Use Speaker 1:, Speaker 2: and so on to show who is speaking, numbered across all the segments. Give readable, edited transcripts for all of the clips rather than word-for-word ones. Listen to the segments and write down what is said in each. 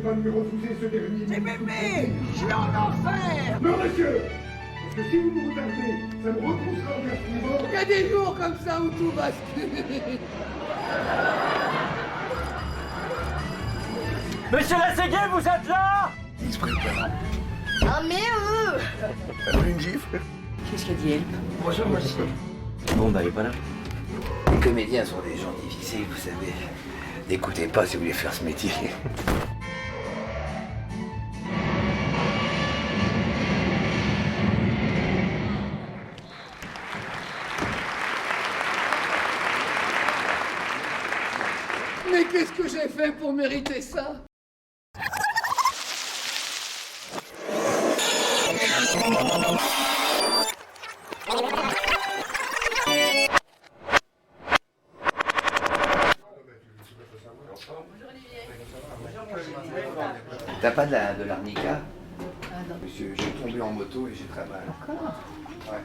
Speaker 1: Va me refuser ce dernier.
Speaker 2: Mais, je suis en enfer.
Speaker 1: Non, monsieur. Parce que si vous me retardez, ça me repoussera vers suivant.
Speaker 2: Il y a des jours comme ça où tout bascule.
Speaker 3: Monsieur Lasséguier, vous êtes là?
Speaker 1: Il se prépare.
Speaker 4: Ah merde!
Speaker 1: T'as voulu une gifle?
Speaker 4: Qu'est-ce qu'a dit elle?
Speaker 3: Bonjour, monsieur.
Speaker 5: Bon, bah, il est pas là.
Speaker 6: Les comédiens sont des gens difficiles, vous savez. N'écoutez pas si vous voulez faire ce métier.
Speaker 2: Mais qu'est-ce que j'ai fait pour mériter ça?
Speaker 6: T'as pas de l'arnica? Monsieur, j'ai tombé en moto et j'ai très mal. Ouais.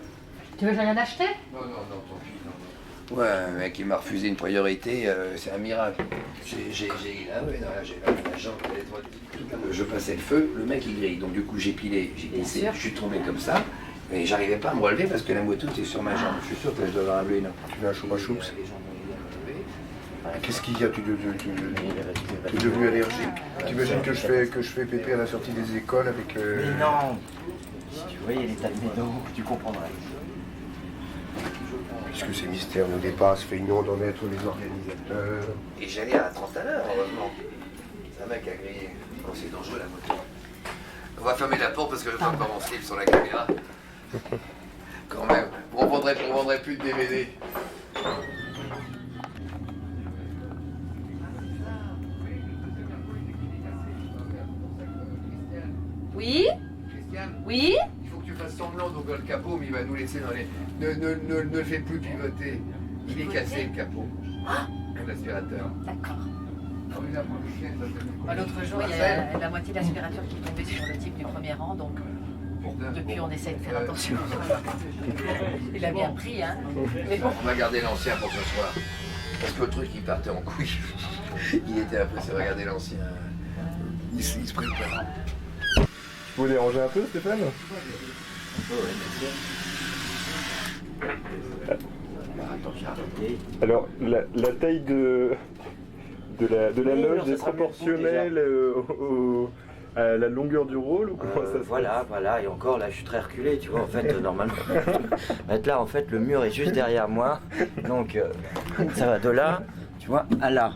Speaker 4: Tu veux que je vienne acheter?
Speaker 6: Non, tant pis, non. Ouais, un mec qui m'a refusé une priorité, c'est un miracle. J'ai la jambe, je passais le feu, le mec il grille, donc du coup j'ai pilé, j'ai glissé, je suis tombé comme ça, et j'arrivais pas à me relever parce que la moto était sur ma jambe. Je suis sûr que je dois avoir un bleu, non.
Speaker 1: Tu veux un choupa-choups?
Speaker 6: Les gens m'ont aidé à me relever.
Speaker 1: Qu'est-ce qu'il y a? Tu es devenu allergique? T'imagines que je fais pépé à la sortie des écoles avec...
Speaker 3: Mais non. Si tu voyais l'état de mes dents, tu comprendrais.
Speaker 1: Puisque ces mystères nous dépassent, feignons d'en être les organisateurs.
Speaker 6: Et j'allais à 30 à l'heure, heureusement. C'est un mec a grillé. Oh, c'est dangereux la moto. On va fermer la porte parce que je ne vois pas mon slip sur la caméra. Quand même, on vendrait plus de DVD.
Speaker 4: Oui?
Speaker 6: Christiane,
Speaker 4: Oui?
Speaker 6: il faut que tu fasses semblant d'ouvrir le capot, mais il va nous laisser dans les... Ne le fais plus pivoter. Il est cassé le capot. L'aspirateur.
Speaker 4: D'accord.
Speaker 6: Ah oui, là, moi, Christiane, ça fait beaucoup.
Speaker 4: L'autre jour, il y a la moitié de l'aspirateur qui est tombée sur le type du premier rang, donc depuis on essaie de faire attention. Il a bien pris, hein. Mais bon.
Speaker 6: On va garder l'ancien pour ce soir. Parce que le truc, il partait en couille. Il était un peu... C'est regarder l'ancien. Il se prépare.
Speaker 1: Tu peux déranger un peu, Stéphane? Alors, la taille de la loge est proportionnelle à la longueur du rôle ou comment ça se
Speaker 5: Voilà, et encore là je suis très reculé, tu vois, en fait, normalement. Là, en fait, le mur est juste derrière moi, donc ça va de là, tu vois, à là.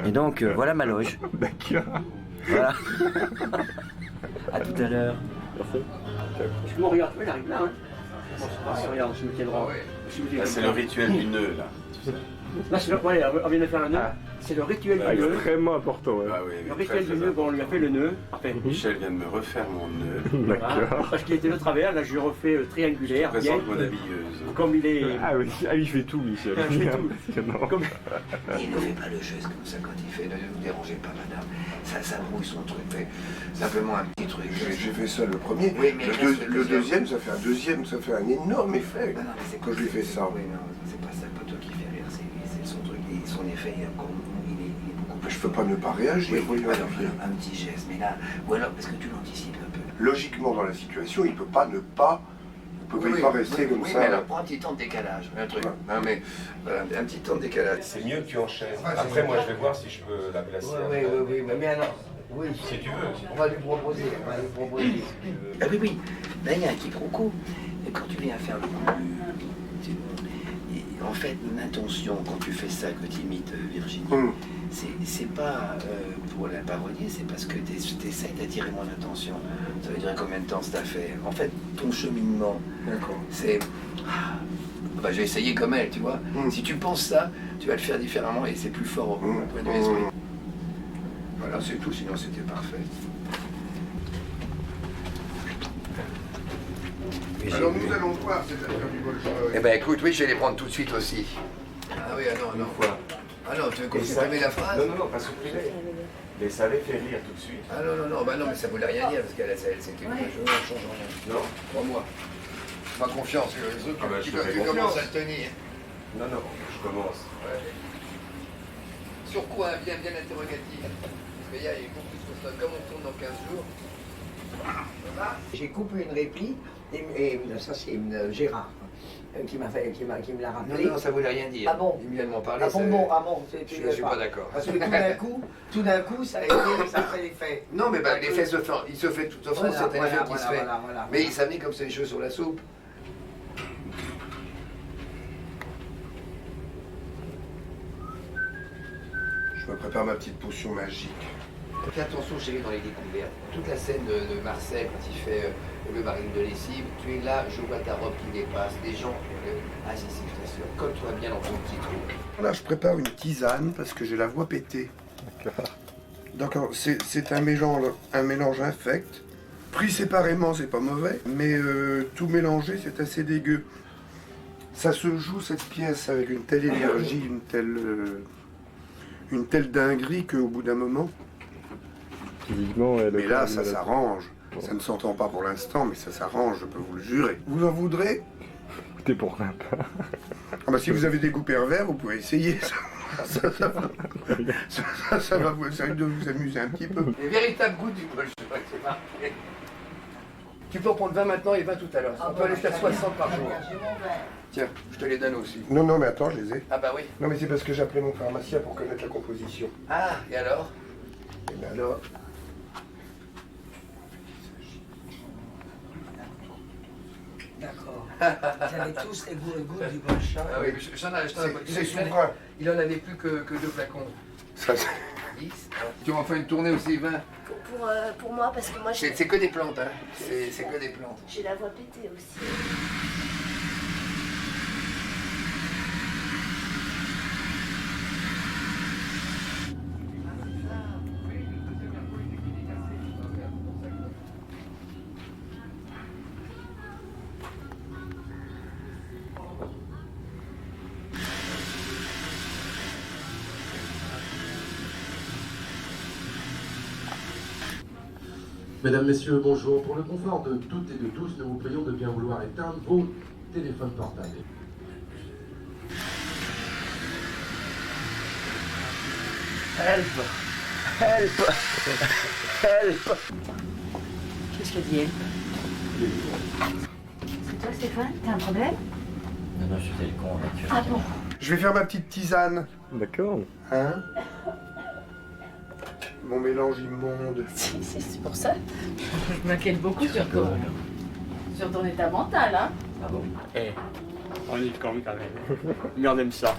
Speaker 5: Et donc, voilà ma loge.
Speaker 1: D'accord.
Speaker 5: Voilà. À tout à l'heure.
Speaker 3: Bon, regarde, il arrive là, hein. Regarde, je me tiens droit.
Speaker 7: C'est le rituel du nœud, là.
Speaker 3: Là, c'est le ouais, on vient de faire un nœud. C'est le rituel du nœud.
Speaker 1: Extrêmement important, ouais.
Speaker 7: Ah oui,
Speaker 3: Le rituel du nœud, bon, on lui a fait le nœud. Enfin,
Speaker 7: Michel vient de me refaire mon nœud.
Speaker 1: D'accord.
Speaker 3: parce qu'il était de travers, là, je lui refais
Speaker 7: Je
Speaker 3: triangulaire, bien.
Speaker 7: présente mon habilleuse.
Speaker 3: Comme il est.
Speaker 1: Ah oui, il fait tout, Michel.
Speaker 3: Ah, je fais tout.
Speaker 1: Impressionnant.
Speaker 3: Comme...
Speaker 6: Il ne fait pas le geste comme ça quand il fait. Ne vous dérangez pas, madame. Ça brouille son truc. Fait simplement un petit truc.
Speaker 1: J'ai fait ça le premier.
Speaker 6: Oui, mais
Speaker 1: le deuxième, ça fait un deuxième, ça fait un énorme effet.
Speaker 6: Non, mais c'est
Speaker 1: Quand je lui fais ça.
Speaker 6: Oui, non, c'est pas ça le poteau qui fait rire. C'est son truc. Et son effet, il est beaucoup plus.
Speaker 1: Je peux pas ne pas réagir.
Speaker 6: Oui, alors, un petit geste. Mais là, ou alors parce que tu l'anticipes un peu.
Speaker 1: Logiquement, dans la situation, il peut pas ne pas... Il peut pas rester comme
Speaker 6: oui,
Speaker 1: ça.
Speaker 6: mais alors prends un petit temps de décalage. Un truc. Non, mais voilà, un petit temps de décalage.
Speaker 7: C'est mieux que tu enchaînes. Après, moi, je vais voir si je peux la placer.
Speaker 6: Oui, mais alors. Oui.
Speaker 7: Si tu veux.
Speaker 6: On va lui proposer. Ah oui. Là, il y a un quiproquo. Et quand tu viens faire le coup, en fait, une intention, quand tu fais ça, que tu imites Virginie, c'est pas pour la parodier, c'est parce que tu essaies d'attirer mon attention. Ça veut dire combien de temps ça t'a fait. En fait, ton cheminement, c'est... Bah, je vais essayer comme elle, tu vois. Si tu penses ça, tu vas le faire différemment et c'est plus fort au point de vue esprit. Voilà, c'est tout, sinon c'était parfait.
Speaker 1: Alors nous allons voir ces affaires du Bolshoi.
Speaker 6: Eh ben écoute, oui, je vais les prendre tout de suite aussi. Ah oui, non. Ah non, tu veux qu'on supprimer la phrase?
Speaker 7: Non, pas supprimer. Mais ça les fait rire tout de suite.
Speaker 6: Ah non, bah non, mais ça voulait rien dire parce qu'elle c'était une je ne change rien.
Speaker 7: Non?
Speaker 6: Crois-moi. Pas confiance, le truc,
Speaker 7: Ah bah, je te fais
Speaker 6: tu
Speaker 7: confiance.
Speaker 6: commences à le tenir.
Speaker 7: Non, je commence.
Speaker 6: Ouais. Sur quoi? Bien interrogatif.
Speaker 2: Mais il y a beaucoup de choses. Comme on tourne dans 15 jours.
Speaker 8: J'ai coupé une réplique et ça c'est Gérard qui me l'a rappelé.
Speaker 2: Non, ça voulait rien dire.
Speaker 8: Ah bon?
Speaker 2: Il vient de m'en parler.
Speaker 8: Ah bon,
Speaker 2: Je suis pas d'accord.
Speaker 8: Parce que tout d'un coup, ça fait l'effet.
Speaker 2: Non, mais l'effet il se fait tout au fond, c'est un effet qui se fait.
Speaker 8: Voilà.
Speaker 2: Mais il s'amenait comme c'est des choses sur la soupe.
Speaker 9: Je me prépare ma petite potion magique.
Speaker 2: Fais attention, chérie, dans les découvertes. Toute la scène de Marcel, quand il fait le baril de lessive, tu es là, je vois ta robe qui dépasse, des gens. Ah, si, je t'assure, colle-toi bien dans ton petit trou.
Speaker 9: Là, je prépare une tisane parce que j'ai la voix pétée. D'accord, c'est un mélange infect. Pris séparément, c'est pas mauvais, mais tout mélangé, c'est assez dégueu. Ça se joue, cette pièce, avec une telle énergie, une telle dinguerie qu'au bout d'un moment... Mais là, ça s'arrange. Ça ne s'entend pas pour l'instant, mais ça s'arrange, je peux vous le jurer. Vous en voudrez?
Speaker 1: T'es pour rien.
Speaker 9: Ah bah si vous avez des goûts pervers, vous pouvez essayer. Ça va vous amuser un petit peu.
Speaker 2: Les véritables goûts du bol, je crois que c'est marqué. Tu peux en prendre 20 maintenant et 20 tout à l'heure. On peut aller jusqu'à 60 par jour. Tiens, je te les donne aussi.
Speaker 9: Non, mais attends, je les ai.
Speaker 2: Ah bah oui.
Speaker 9: Non, mais c'est parce que j'ai appelé mon pharmacien pour connaître la composition.
Speaker 2: Ah, et alors?
Speaker 9: Et bien alors...
Speaker 8: D'accord. Vous avez tous les goûts du bolcha.
Speaker 2: Ah oui,
Speaker 9: c'est souverain.
Speaker 2: Il en avait plus que 2 flacons.
Speaker 9: Ça,
Speaker 2: 10. Tu vas en faire une tournée aussi, 20.
Speaker 10: Pour moi, parce que moi,
Speaker 2: C'est que des plantes, hein. C'est que des plantes.
Speaker 10: j'ai la voix pétée aussi.
Speaker 11: Mesdames, Messieurs, bonjour. Pour le confort de toutes et de tous, nous vous prions de bien vouloir éteindre vos téléphones portables.
Speaker 5: Help! Help! Help!
Speaker 4: Qu'est-ce que dit elle? C'est toi Stéphane? T'as un problème?
Speaker 5: Non, je fais le con là.
Speaker 4: Ah bon?
Speaker 9: je vais faire ma petite tisane.
Speaker 1: D'accord.
Speaker 9: Hein? Mon mélange immonde.
Speaker 4: C'est pour ça. Je m'inquiète beaucoup sur ton état mental, hein?
Speaker 3: Ah bon? Eh, on est quand même. Mais on aime ça.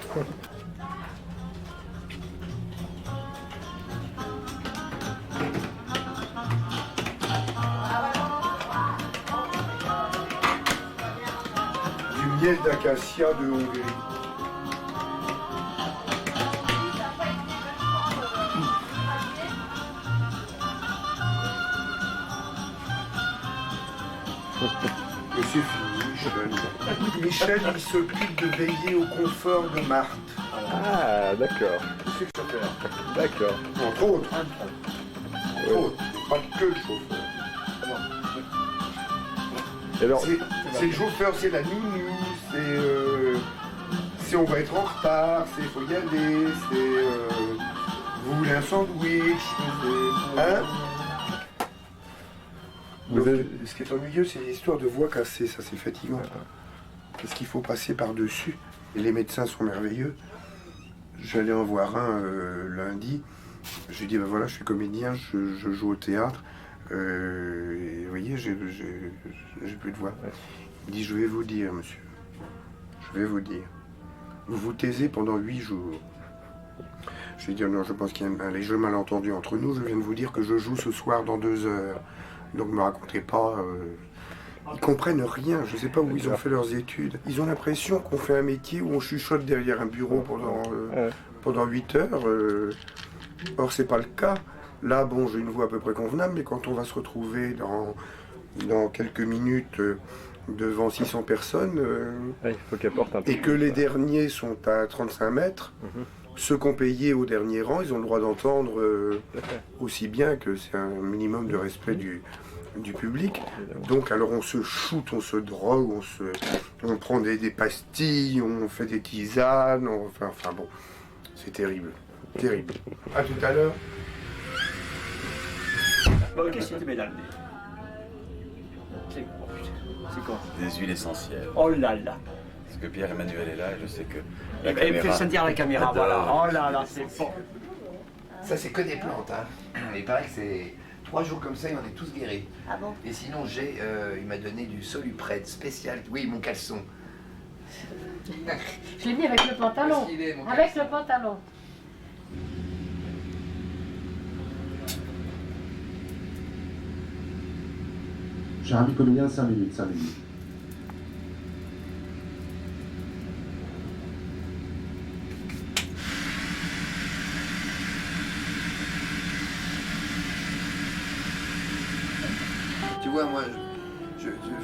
Speaker 9: Du miel d'acacia de Hongrie. Mais c'est fini, Michel. Michel, il s'occupe de veiller au confort de Marthe.
Speaker 1: Ah, d'accord.
Speaker 9: C'est le chauffeur.
Speaker 1: D'accord.
Speaker 9: Entre autres. Entre autres. Pas que le chauffeur.
Speaker 1: Et alors,
Speaker 9: C'est le chauffeur, c'est la nounou, c'est on va être en retard, c'est faut y aller, vous voulez un sandwich, hein?
Speaker 1: Vous avez...
Speaker 9: Ce qui est ennuyeux, c'est l'histoire de voix cassée, ça c'est fatigant. Parce qu'il faut passer par-dessus. Et les médecins sont merveilleux. J'allais en voir un lundi. Je lui dis, ben voilà, je suis comédien, je joue au théâtre. Et vous voyez, j'ai plus de voix. Il dit, je vais vous dire, monsieur. Je vais vous dire. Vous vous taisez pendant 8 jours. Je lui dis, non, je pense qu'il y a un léger malentendu entre nous. Je viens de vous dire que je joue ce soir dans 2 heures. Donc ne me racontez pas. Ils comprennent rien. Je ne sais pas où ils ont fait leurs études. Ils ont l'impression qu'on fait un métier où on chuchote derrière un bureau pendant 8 heures. Or, c'est pas le cas. Là, bon, j'ai une voix à peu près convenable, mais quand on va se retrouver dans quelques minutes devant 600 personnes,
Speaker 1: il faut qu'elle porte un peu.
Speaker 9: et que les derniers sont à 35 mètres, ceux qui ont payé au dernier rang, ils ont le droit d'entendre aussi bien que c'est un minimum de respect du public. Donc alors on se shoot, on se drogue, on prend des pastilles, on fait des tisanes, enfin bon, c'est terrible, terrible. À tout à l'heure.
Speaker 3: Bon, qu'est-ce que tu mets dans le nez? C'est quoi?
Speaker 12: Des huiles essentielles.
Speaker 3: Oh là là.
Speaker 12: Parce que Pierre-Emmanuel est là et je sais que
Speaker 3: Il me fait sentir la caméra, voilà. Oh là là, c'est bon.
Speaker 2: Ça, c'est que des plantes. Hein. Il paraît que c'est 3 jours comme ça, et on est tous guéris.
Speaker 10: Ah bon?
Speaker 2: Et sinon, il m'a donné du Soluprède spécial. Oui, mon caleçon.
Speaker 13: Je l'ai mis avec le pantalon. Avec le pantalon.
Speaker 11: Cher ami comédien, 5 minutes, 5 minutes.
Speaker 2: Tu vois, moi,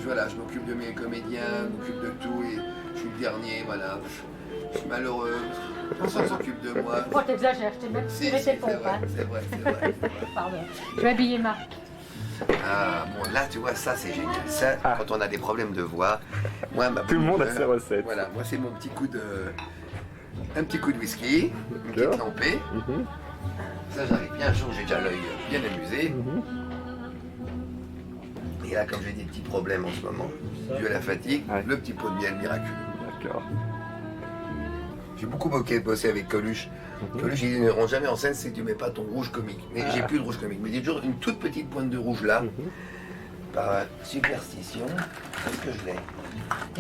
Speaker 2: voilà, je m'occupe de mes comédiens, je m'occupe de tout et je suis le dernier, voilà. Je suis malheureux. Personne s'occupe de moi.
Speaker 13: Oh, t'exagères, je t'ai même tiré tes pompes.
Speaker 2: C'est vrai, c'est vrai.
Speaker 13: Pardon. Je vais habiller Marc.
Speaker 2: Ah, bon, là, tu vois, ça, c'est génial. Ça, quand on a des problèmes de voix, moi,
Speaker 1: Tout le monde a ses recettes.
Speaker 2: Voilà, moi, c'est mon petit coup de... Un petit coup de whisky, une petite lampée. Ça, j'arrive bien un jour, j'ai déjà l'œil bien amusé. Et là, comme j'ai des petits problèmes en ce moment, dû à la fatigue, le petit pot de miel miraculeux.
Speaker 1: D'accord.
Speaker 2: J'ai beaucoup bossé avec Coluche. Coluche, il dit, ne rentre jamais en scène si tu mets pas ton rouge comique. Mais j'ai plus de rouge comique. Mais j'ai toujours une toute petite pointe de rouge là. Par superstition, est-ce que je l'ai?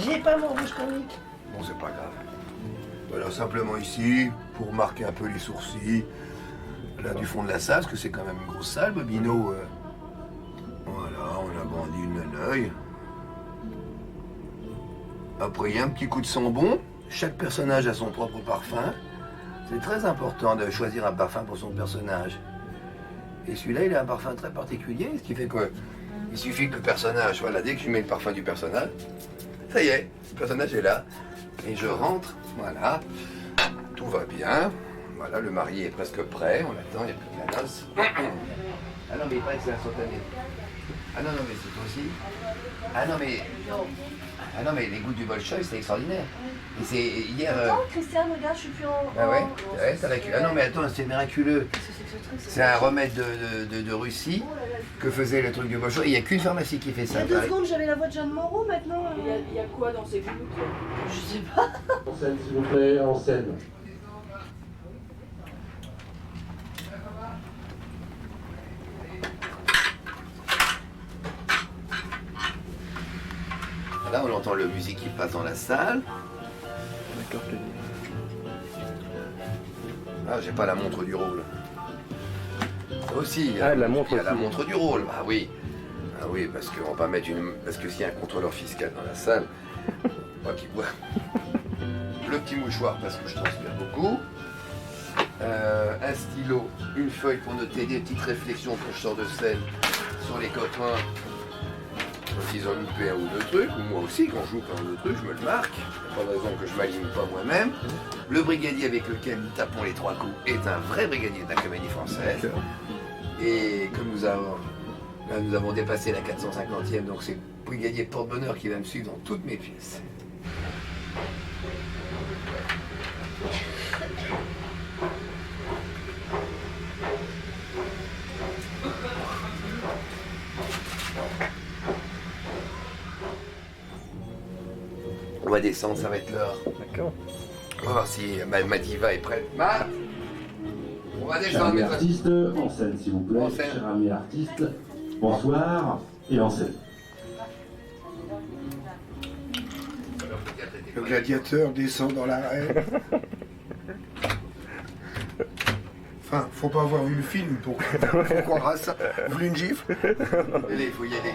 Speaker 2: J'ai pas mon rouge comique. Bon, c'est pas grave. Voilà, simplement ici, pour marquer un peu les sourcils. Là, du fond de la salle, parce que c'est quand même une grosse salle, Bobino. Voilà, on agrandit l'œil. Après, il y a un petit coup de sambon. Chaque personnage a son propre parfum. C'est très important de choisir un parfum pour son personnage. Et celui-là, il a un parfum très particulier, ce qui fait que il suffit que le personnage, voilà, dès que je mets le parfum du personnage, ça y est, le personnage est là. Et je rentre, voilà, tout va bien. Voilà, le marié est presque prêt, on l'attend, il n'y a plus que la noce. Ah non, mais il paraît que c'est instantané. Ah non, non, mais c'est toi aussi. Ah non, mais les goûts du Bolchoï, c'est extraordinaire. Et c'est hier...
Speaker 10: Attends, Christiane, regarde, je suis plus en...
Speaker 2: Ah ouais, ah non, mais attends, c'est miraculeux. C'est un remède de Russie que faisait le truc du Bolchoï. Il n'y a qu'une pharmacie qui fait ça.
Speaker 10: Il y a 2 secondes, j'avais la voix de Jeanne Moreau, maintenant...
Speaker 13: Il y a quoi dans ces gouttes? Je sais pas.
Speaker 11: En scène, s'il vous plaît, en scène.
Speaker 2: Là, on entend la musique qui passe dans la salle.
Speaker 1: D'accord, Kevin.
Speaker 2: Ah, j'ai pas la montre du rôle. Ça aussi.
Speaker 1: La montre
Speaker 2: il y a
Speaker 1: aussi.
Speaker 2: la montre du rôle. Ah oui. Ah oui, parce qu'on va mettre une... Parce que s'il y a un contrôleur fiscal dans la salle, moi qui vois le petit mouchoir parce que je transpire beaucoup. Un stylo, une feuille pour noter des petites réflexions quand je sors de scène sur les copains. Quand ils ont loupé un ou deux trucs, ou moi aussi, quand je loupe un ou deux trucs, je me le marque. Il n'y a pas de raison que je m'aligne pas moi-même. Le brigadier avec lequel nous tapons les 3 coups est un vrai brigadier de la Comédie Française. Et comme nous avons dépassé la 450e, donc c'est le brigadier porte-bonheur qui va me suivre dans toutes mes pièces. On va descendre, ça va être l'heure.
Speaker 1: D'accord.
Speaker 2: On va voir si ma diva est prête. Matt, on va
Speaker 11: Cher
Speaker 2: descendre.
Speaker 11: ami artiste, en scène, s'il vous plaît.
Speaker 2: En scène.
Speaker 11: Cher ami artiste, bonsoir et en scène.
Speaker 9: Le gladiateur descend dans l'arène. Enfin, faut pas avoir vu le film pour croire à ça. Vous voulez une gifle?
Speaker 2: Allez, il faut y aller.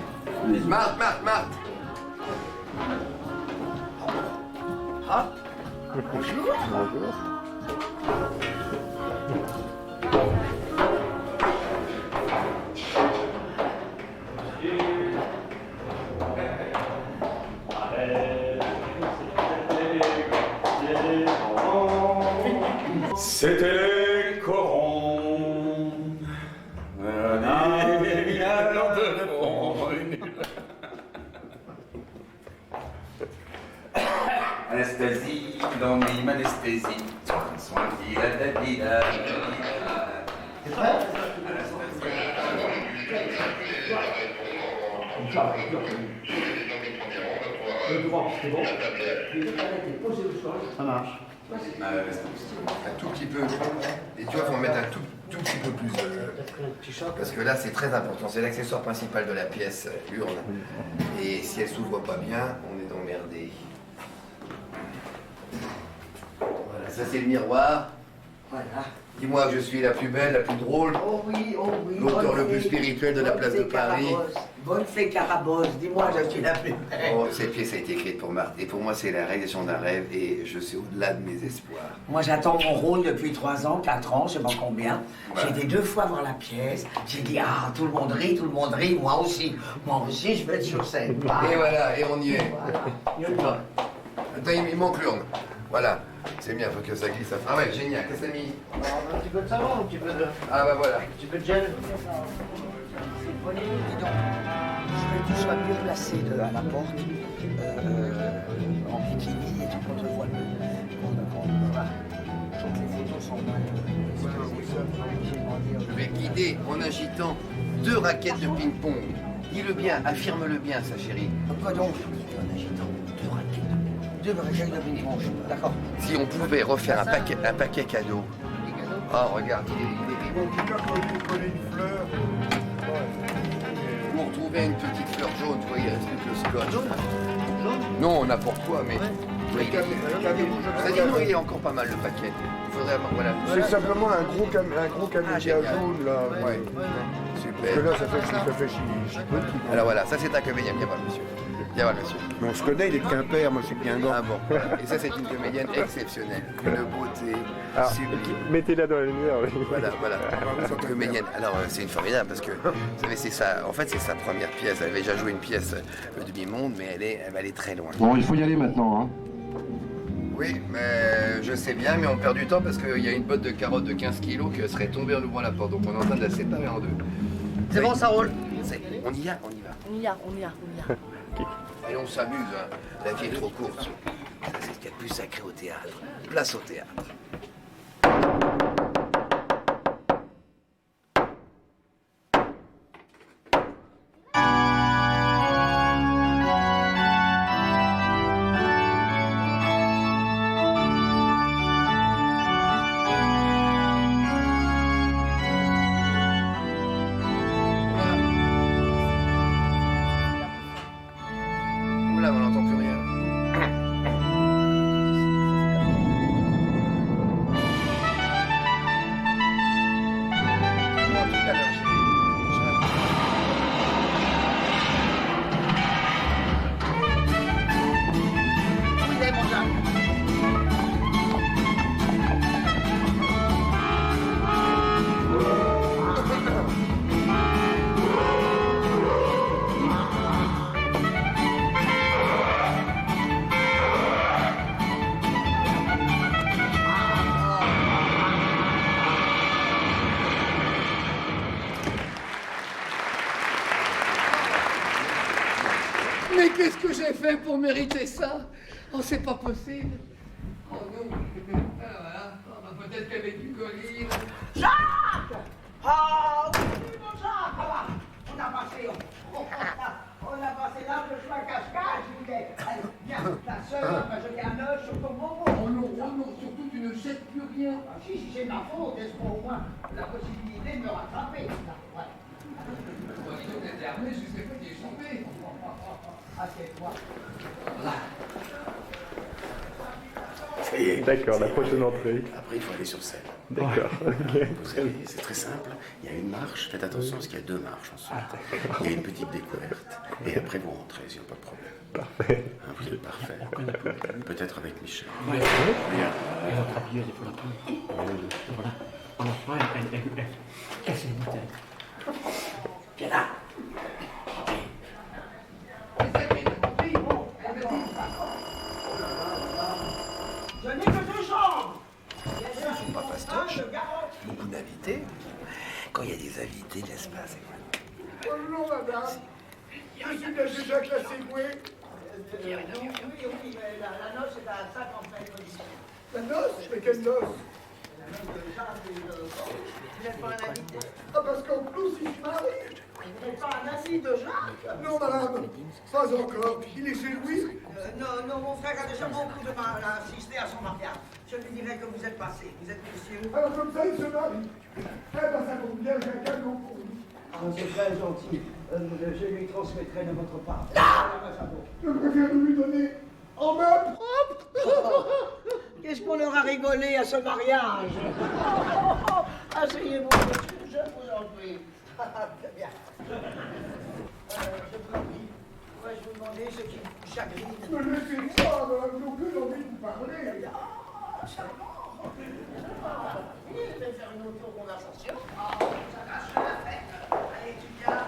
Speaker 2: Marthe. Ah, bonjour.
Speaker 1: Bonjour.
Speaker 12: C'était les corons. Anesthésie, dans mime anesthésie. Soin, C'est prêt?
Speaker 3: Comme ça, on peut le droit, c'est bon. Les deux canettes est posée au sol. Ça marche.
Speaker 2: Un tout petit peu. Et tu vois, il faut mettre un tout petit peu plus. Parce que là, c'est très important. C'est l'accessoire principal de la pièce, l'urne. Et si elle s'ouvre pas bien, on est emmerdé. Voilà, ça c'est le miroir.
Speaker 8: Voilà.
Speaker 2: Dis-moi que je suis la plus belle, la plus drôle.
Speaker 8: Oh oui, oh oui.
Speaker 2: L'auteur le plus spirituel de la place de Paris.
Speaker 8: Bonne fée Carabosse, dis-moi, je suis la plus belle.
Speaker 2: Oh, cette pièce a été écrite pour Marthe. Et pour moi, c'est la réalisation d'un rêve. Et je suis au-delà de mes espoirs.
Speaker 8: Moi, j'attends mon rôle depuis 3 ans, 4 ans, je sais pas combien.
Speaker 2: Voilà.
Speaker 8: J'ai été 2 fois voir la pièce. J'ai dit, ah, tout le monde rit, moi aussi. Moi aussi, je vais être sur scène.
Speaker 2: Et voilà, et on y est.
Speaker 8: Voilà.
Speaker 2: Attends, il manque l'urne. Voilà. C'est bien, faut que ça glisse. Ah ouais, génial. Qu'est-ce que ça mis?
Speaker 3: Un petit peu de savon, un petit peu de...
Speaker 2: Ah bah voilà.
Speaker 3: Un petit peu de gel.
Speaker 8: Je veux que tu sois mieux placé à la porte, en bikini, et tout qu'on te voit mieux. Voilà. Je trouve que les photos sont mal.
Speaker 2: Je vais guider en agitant 2 raquettes de ping-pong. Dis-le bien, affirme-le bien, ça chérie.
Speaker 8: Quoi donc? En agitant 2 raquettes de ping-pong, d'accord.
Speaker 2: Si on pouvait refaire un paquet cadeau. Oh, regarde, il est
Speaker 9: coller une fleur.
Speaker 2: Ou retrouver une petite fleur jaune, tu vois, il reste plus que le scotch. Non, n'importe quoi, mais... C'est-à-dire, non, il est encore pas mal le paquet. Il faudrait... Voilà.
Speaker 9: C'est simplement un gros camélia jaune, là.
Speaker 2: Ouais. Super.
Speaker 9: Parce que là, ça fait chipotis.
Speaker 2: Alors voilà, ça c'est un comédien. Viens voir, monsieur. Viens voir, monsieur.
Speaker 9: Mais on se connaît, il est de Quimper, moi je suis de Guingamp.
Speaker 2: Ah bon. Et ça, c'est une comédienne exceptionnelle. Une beauté sublime.
Speaker 1: Mettez-la dans la lumière, oui.
Speaker 2: Voilà. Une comédienne. Alors, c'est une formidable parce que, vous savez, c'est ça. En fait, c'est sa première pièce. Elle avait déjà joué une pièce de demi-monde, mais elle va aller très loin.
Speaker 11: Bon, il faut y aller maintenant, hein.
Speaker 2: Oui, mais je sais bien, mais on perd du temps parce qu'il y a une botte de carottes de 15 kilos qui serait tombée en ouvrant la porte. Donc, on est en train de la séparer en 2.
Speaker 8: C'est bon, ça roule.
Speaker 2: On y va.
Speaker 10: On y a.
Speaker 2: Et on s'amuse, hein. La vie est trop courte. Ça, c'est ce qu'il y a de plus sacré au théâtre. Place au théâtre. Oula, on n'entend plus rien.
Speaker 14: Mais qu'est-ce que j'ai fait pour mériter ça? Oh, c'est pas possible. Oh non. Alors voilà, peut-être qu'avec du colis...
Speaker 8: Jacques! Ah oui, mon Jacques, voilà. On a passé là le choix cache-cache. Allez, viens, ta soeur va jeter un œuf sur ton bonbon.
Speaker 14: Oh non, surtout tu ne jettes plus rien.
Speaker 8: Ah, si c'est ma faute, est-ce qu'on a au moins la possibilité de me rattraper? Ouais.
Speaker 14: Dis donc, t'étais armé jusqu'à ce que t'aies échappé.
Speaker 8: Assieds-toi.
Speaker 7: Ça y est.
Speaker 1: D'accord, la prochaine entrée.
Speaker 7: Après, il faut aller sur scène.
Speaker 1: D'accord. Ok.
Speaker 7: Vous allez, c'est très simple. Il y a une marche. Faites attention parce qu'il y a 2 marches ensuite. Il y a une petite découverte. Et après, vous rentrez, il n'y a pas de problème.
Speaker 1: Parfait.
Speaker 7: Hein, vous êtes parfait. Peut-être avec Michel.
Speaker 3: Ouais.
Speaker 7: Regarde.
Speaker 3: Et votre habilleuse, il faut la prendre. Voilà. En enfant, elle casse les bouteilles.
Speaker 8: Viens là. Je n'ai que 2 chambres.
Speaker 2: Ce ne sont pas fastoches. Beaucoup d'invités. Quand il y a des invités, n'est-ce pas?
Speaker 9: Bonjour madame. Je suis bien déjà classé Goué.
Speaker 8: Oui, mais la noce est à 55 euros.
Speaker 9: La noce? Mais quelle noce?
Speaker 8: Vous n'êtes pas un invité?
Speaker 9: Ah, parce qu'en plus, il se marie.
Speaker 8: Vous n'êtes pas fille de Jacques?
Speaker 9: Non, madame, pas encore. Il est chez Louis.
Speaker 8: Non, mon frère a déjà beaucoup de mal à assister à son mariage. Je lui dirai que vous êtes passé. Vous êtes messieurs.
Speaker 9: Alors comme ça, il se marie. Eh ben, ça tombe bien, j'ai un cadeau pour lui.
Speaker 8: Ah, c'est très gentil. Je lui transmettrai de votre part.
Speaker 9: Je préfère nous lui donner en main propre.
Speaker 8: Qu'est-ce qu'on leur a rigolé à ce mariage? Asseyez-vous, monsieur, je vous en prie. Très bien. Je vous en prie. Pourrais-je vous demander ce qui vous chagrine?
Speaker 9: Ne laissez pas, madame, non plus envie de vous parler.
Speaker 8: Ah, charmant. Je vais faire une auto-conversation. Ah, ça gâche la fête. Allez, tu viens,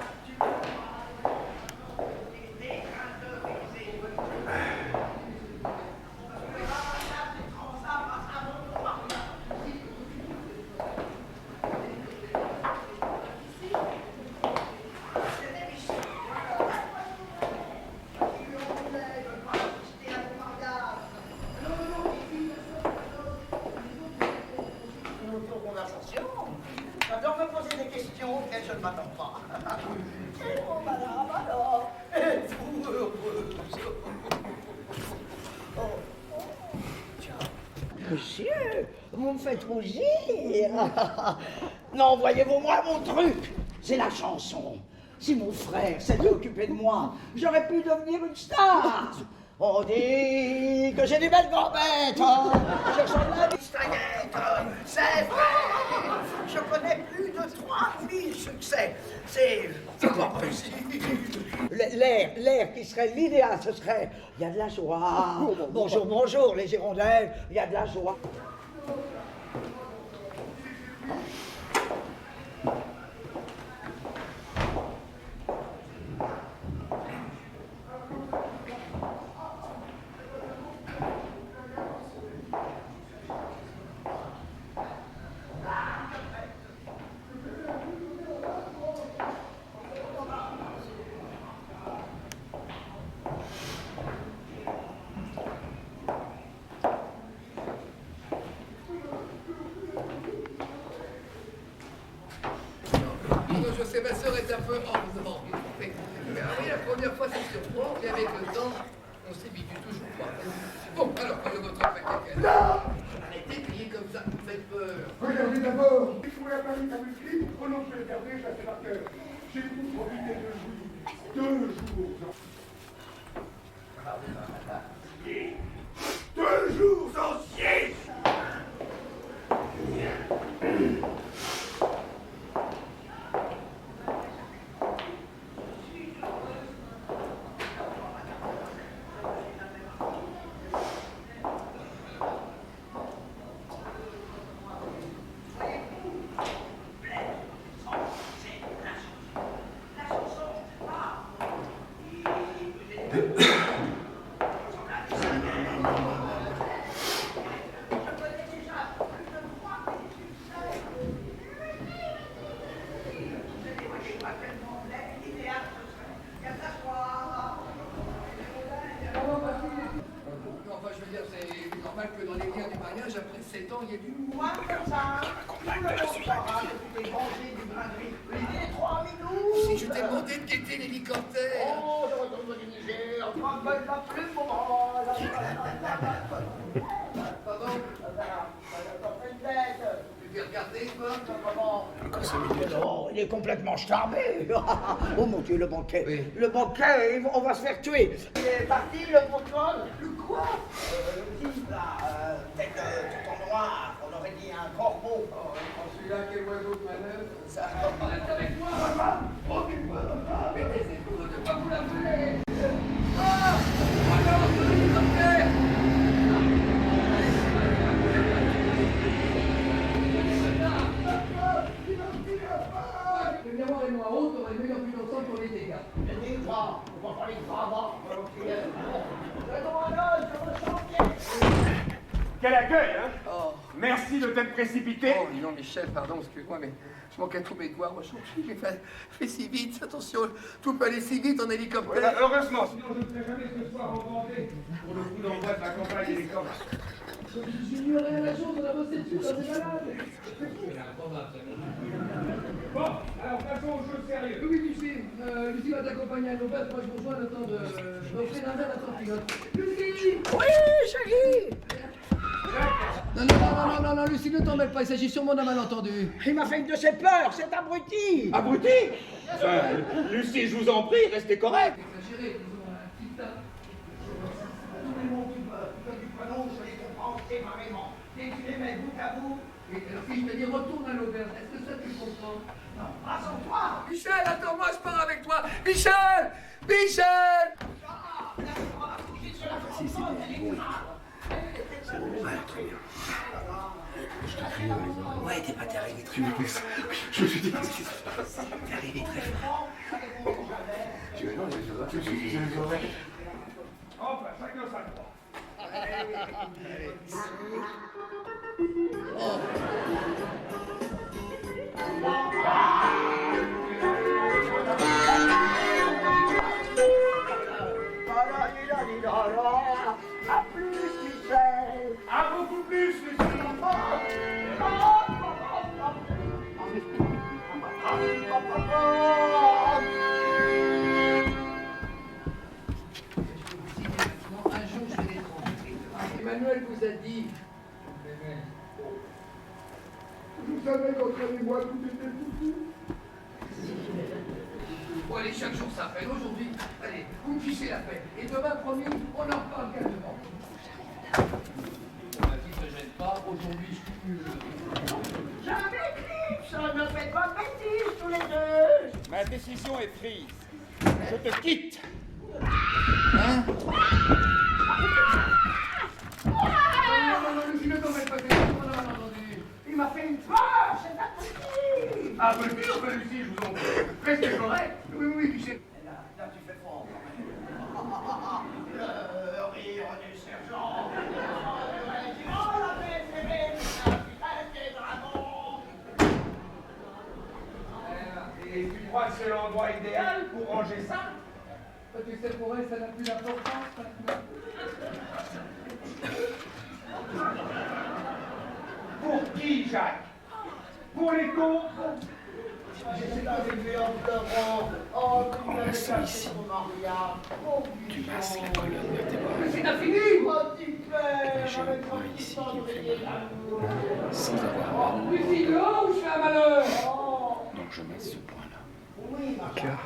Speaker 8: j'adore me poser des questions auxquelles je ne m'attends pas. Et bon, madame, alors, êtes-vous heureuse? Monsieur, vous me faites rougir. Non, voyez-vous, moi, mon truc, c'est la chanson. Si mon frère s'était occupé de moi, j'aurais pu devenir une star. On dit que j'ai des belles gambettes. Je chante la distraillette. C'est vrai. Je connais plus de 3000 succès. C'est pas possible. L'air qui serait l'idéal, ce serait il y a de la joie. Bonjour, bonjour, les hirondelles. Il y a de la joie.
Speaker 14: Je sais, ma sœur est un peu en non. Mais oui, la première fois, c'est surprend, et avec le temps, on s'habitue toujours pas. Bon, alors, voyons votre paquet. Arrêtez de crier comme ça, vous faites peur.
Speaker 9: Regardez d'abord. Il faut la Paris comme une clip. Oh non, je vais le garder, je la fais par cœur. J'ai vous profité de 2 jours. 2 jours entiers.
Speaker 14: Que dans les liens du mariage, après 7 ans, il y a du
Speaker 8: Moi, comme ça, tout le monde saura que tu t'es vengé du brin gris. Les 3 minous.
Speaker 14: Si je t'ai demandé de guetter l'hélicoptère.
Speaker 8: Oh, je retourne au Niger, en train de la plume au Pardon?
Speaker 14: Tu peux regarder, quoi?
Speaker 8: Comment? Oh, il est complètement charmé. Oh mon Dieu, le banquet. Oui. Le banquet, on va se faire tuer. Il est parti, le protocole. Le quoi? Le type, là, tête tout en noir. On aurait dit un corbeau.
Speaker 14: Oh, celui-là, quel oiseau de manœuvre?
Speaker 8: Ça.
Speaker 14: Reste avec moi, maman. Occupe-moi, maman. Mettez-vous de ne pas vous l'appeler. Ah! Alors, l'hélicoptère! Le miroir et moi haute, on aurait mieux plus ensemble pour les dégâts.
Speaker 8: Les gras, on va parler de gravats.
Speaker 15: Quel accueil, hein?
Speaker 14: Oh.
Speaker 15: Merci de t'être précipité.
Speaker 14: Oh, non, Michel, pardon, excuse-moi, mais je manquais de tous mes devoirs aujourd'hui. J'ai fait si vite, attention, tout peut aller si vite en hélicoptère.
Speaker 15: Voilà, heureusement, sinon je ne serais jamais ce soir en Vendée pour le coup d'envoi de la campagne hélicoptère.
Speaker 14: J'ignorais la chose, on a bossé dessus comme des malades.
Speaker 15: Bon, alors passons aux choses sérieuses.
Speaker 14: Oui, Lucie, va t'accompagner à l'auberge, moi je vous rejoins le temps d'offrir un verre à ton pilote. Lucie!
Speaker 8: Oui, chérie!
Speaker 14: Non, Lucie, ne t'en mêle pas, il s'agit sûrement d'un malentendu.
Speaker 8: Il m'a fait une de ses peurs, cet abruti!
Speaker 15: Abruti? Lucie, je vous en prie, restez correct.
Speaker 14: Exagéré, disons, un petit tas.
Speaker 8: Dès que tu les mets bout à bout.
Speaker 14: Et alors si je te dis retourne à l'auberge, est-ce que ça tu comprends?
Speaker 8: Non, pas sans toi!
Speaker 14: Michel, attends-moi, je pars avec toi! Michel! Michel!
Speaker 7: Si, c'est bon, oui. C'est bon, ouais, très bien. Je t'ai crié dans les oreilles.
Speaker 6: Ouais, t'es arrivé très vite.
Speaker 7: Je me suis dit, qu'est-ce qui se passe?
Speaker 6: T'es arrivé très fort.
Speaker 7: Tu veux non, je suis les oreilles.
Speaker 15: Enfin, chacun sa croix.
Speaker 8: À plus, Michel!
Speaker 15: À beaucoup plus, Lucie!
Speaker 14: Un jour, je vais les tromper. Emmanuel vous a dit...
Speaker 15: Vous savez qu'entre les mois, tout était foutu.
Speaker 14: Bon, allez, chaque jour ça peine. Aujourd'hui, allez, vous me fichez la paix. Et demain, promis, on en parle calmement. La vie ne se gêne pas. Aujourd'hui, je suis plus...
Speaker 8: Jamais Clips! Ne faites pas de bêtises tous les deux!
Speaker 15: Ma décision est prise. Je te quitte.
Speaker 14: Hein? Non, Lucie, ne t'en mêle pas, on a entendu.
Speaker 8: Il m'a fait une peur, c'est abruti!
Speaker 15: Ah, vous le dire, Lucie, je vous en prie. Restez correct.
Speaker 14: Oui, Michel.
Speaker 8: Là, tu fais fort. Le rire du sergent. Le régiment l'avait serré, la des dragons.
Speaker 15: Et tu crois que c'est l'endroit idéal pour ranger ça?
Speaker 14: Tu sais, pour elle, ça n'a plus d'importance maintenant.
Speaker 15: Pour qui, Jacques? Pour les cons?
Speaker 8: J'essaie d'arriver en pleurant. Oh,
Speaker 7: Quand on la sent ici, tu masses la colonne vertébrale.
Speaker 14: C'est infini!
Speaker 7: Et j'ai un point ici qui me fait mal, sans avoir mal.
Speaker 14: Lucie, dehors ou je fais un malheur?
Speaker 7: Donc je masse ce point-là.
Speaker 8: Oui,
Speaker 7: Au cœur.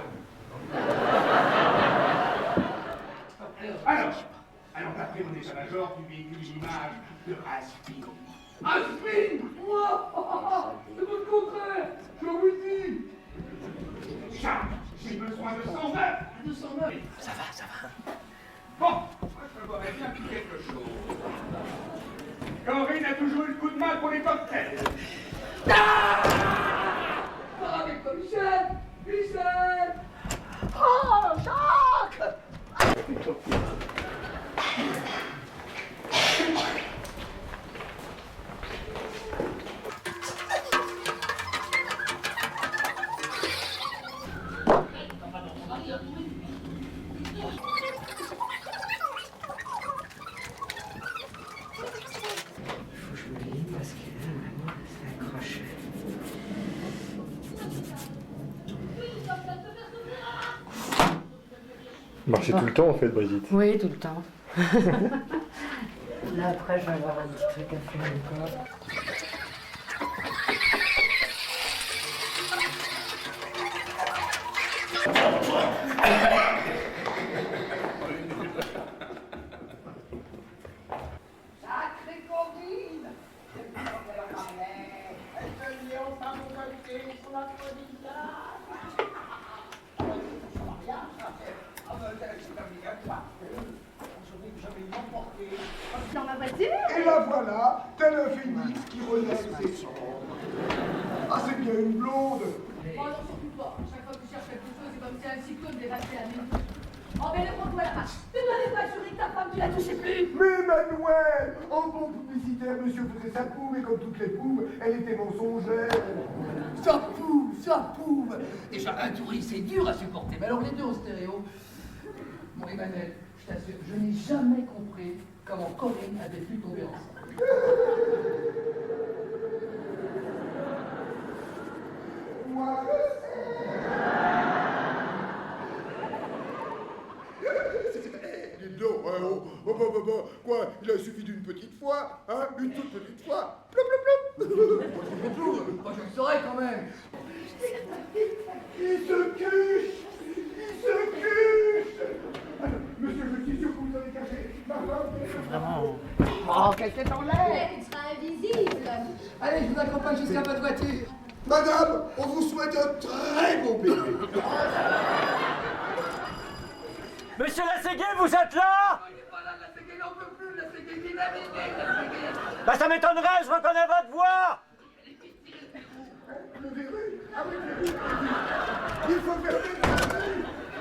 Speaker 15: Alors d'après mon état-major, tu véhicules l'image de Raspin.
Speaker 14: Aspin! Moi! C'est votre contraire! Je vous dis!
Speaker 15: Jacques, j'ai besoin de 109!
Speaker 14: 209!
Speaker 6: Ça va.
Speaker 15: Bon, moi je me vois bien plus quelque chose. Corinne a toujours eu le coup de main pour les cocktails.
Speaker 14: Pars avec toi, Michel! Michel!
Speaker 8: Oh, Jacques!
Speaker 1: Marchez tout le temps en fait, Brigitte.
Speaker 13: Oui, tout le temps. Là, après, je vais avoir un petit truc à faire encore.
Speaker 8: Sacré Corinne! Est-ce que Léon t'a monté sur la
Speaker 10: Dans ma voiture?
Speaker 9: Et la voilà, tel un phénix qui relève ses cendres. Ah, c'est bien une blonde.
Speaker 13: Oh non, surtout pas. Chaque fois que tu cherches quelque chose, c'est comme si un cyclone dévastait la maison. Oh, mais prends-toi la marche. Tu ne l'avais pas juré que ta femme, tu la touchais plus.
Speaker 9: Mais Manuel, en bon publicitaire, monsieur faisait sa pouve, et comme toutes les pouves, elle était mensongère.
Speaker 14: Ça pouve! Déjà, un touriste, c'est dur à supporter. Mais alors, les deux en stéréo. Bon, Emmanuel, je t'assure, je n'ai jamais compris comment Corinne avait pu tomber enceinte.
Speaker 9: Moi, je sais. dis donc, quoi, il a suffi d'une petite fois, hein, une toute petite fois, plop, plop, plop.
Speaker 14: Moi, je le saurais quand même.
Speaker 9: Il se cuche. Monsieur, je suis sûr que vous avez caché ma femme.
Speaker 8: Vraiment. Oh, qu'elle s'est en l'air.
Speaker 13: Elle sera invisible.
Speaker 14: Allez, je vous accompagne jusqu'à votre voiture.
Speaker 9: Madame, on vous souhaite un très beau bébé.
Speaker 16: Monsieur Lasséguier, vous êtes là? Bah ça m'étonnerait, je reconnais votre voix.
Speaker 9: Le verrou. Ah oui, le verrou. Il faut faire des...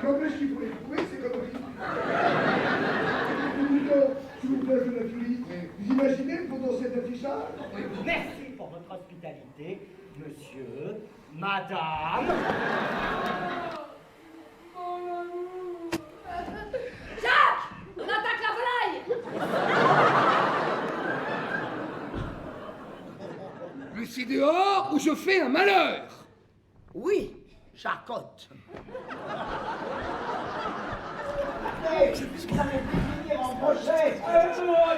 Speaker 9: N'empêche qu'il faut les trouver, c'est comme s'il vous plaît, je l'appuie. Vous imaginez le potentiel d'affichage?
Speaker 8: Merci pour votre hospitalité, monsieur, madame.
Speaker 13: Jacques! On attaque la volaille!
Speaker 14: Lucie dehors ou je fais un malheur.
Speaker 8: Oui, Charcotte. Vous avez pu finir en procès.
Speaker 15: À